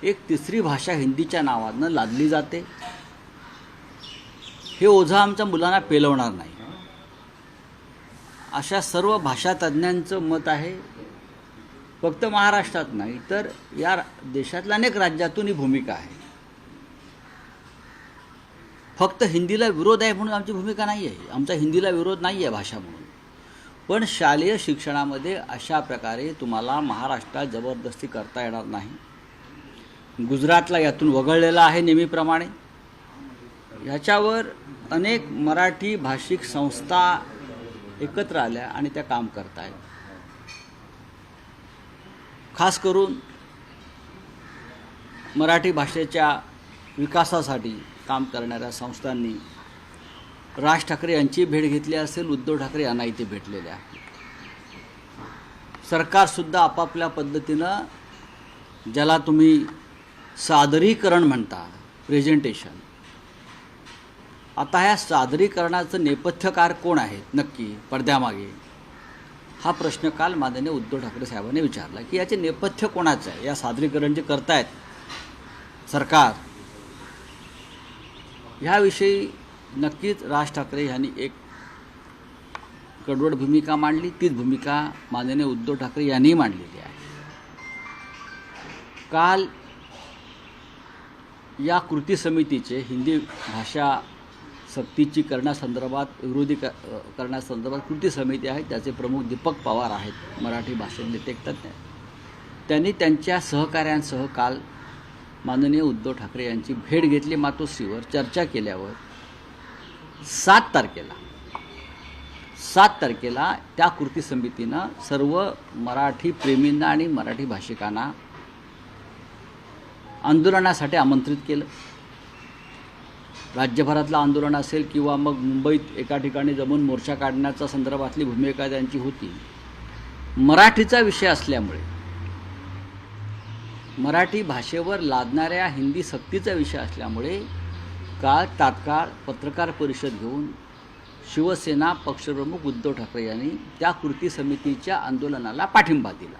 एक तिसरी भाषा हिंदीच्या नावानं लादली जाते। हे ओझं आमच्या मुलांना पेलवणार नाही अशा सर्व भाषा तज्ज्ञांचं मत आहे। फक्त महाराष्ट्रात नाही तर या देशातल्या अनेक राज्यातून ही भूमिका आहे। फक्त हिंदीला विरोध आहे म्हणून आमची भूमिका नाही आहे। आमचा हिंदीला विरोध नाही आहे भाषा म्हणून, पण शालेय शिक्षणामध्ये अशा प्रकारे तुम्हाला महाराष्ट्रात जबरदस्ती करता येणार नाही। गुजरातला यातून वगळलेला आहे नेहमीप्रमाणे। ह्याच्यावर अनेक मराठी भाषिक संस्था एकत्र आल्या आणि त्या काम करत आहेत। खास करून मराठी भाषेच्या विकासासाठी काम करणाऱ्या संस्थांनी राज ठाकरे यांची भेट घेतली असेल, उद्धव ठाकरे यांना इथे भेटलेले आहे। सरकारसुद्धा आपापल्या पद्धतीनं ज्याला तुम्ही सादरीकरण म्हणता, प्रेझेंटेशन, आता ह्या सादरीकरणाचं नेपथ्यकार कोण आहेत नक्की पडद्यामागे, हा प्रश्न काल माननीय उद्धव ठाकरे साहेबांनी विचारला की याचे नेपथ्य कोणाचं आहे, या सादरीकरण जे करतायत सरकार, ह्याविषयी नक्कीच राज ठाकरे यांनी एक कडवट भूमिका मांडली। तीच भूमिका माननीय उद्धव ठाकरे यांनी मांडलेली आहे। काल या कृती समितीचे हिंदी भाषा सक्तीची करण्यासंदर्भात करण्यासंदर्भात कृती समिती आहे, त्याचे प्रमुख दीपक पवार आहेत, मराठी भाषेतले टेकतज्ञ। त्यांनी त्यांच्या सहकाऱ्यांसह काल माननीय उद्धव ठाकरे यांची भेट घेतली, मातोश्रीवर चर्चा केल्यावर 7 तारखेला त्या कृती समितीनं सर्व मराठी प्रेमींना आणि मराठी भाषिकांना आंदोलनासाठी आमंत्रित केलं। राज्यभरातलं आंदोलन असेल किंवा मग मुंबईत एका ठिकाणी जमून मोर्चा काढण्याच्या संदर्भातली भूमिका त्यांची होती। मराठीचा विषय असल्यामुळे, मराठी भाषेवर लादणाऱ्या हिंदी सक्तीचा विषय असल्यामुळे काल तात्काळ पत्रकार परिषद घेऊन शिवसेना पक्षप्रमुख उद्धव ठाकरे यांनी त्या कृती समितीच्या आंदोलनाला पाठिंबा दिला।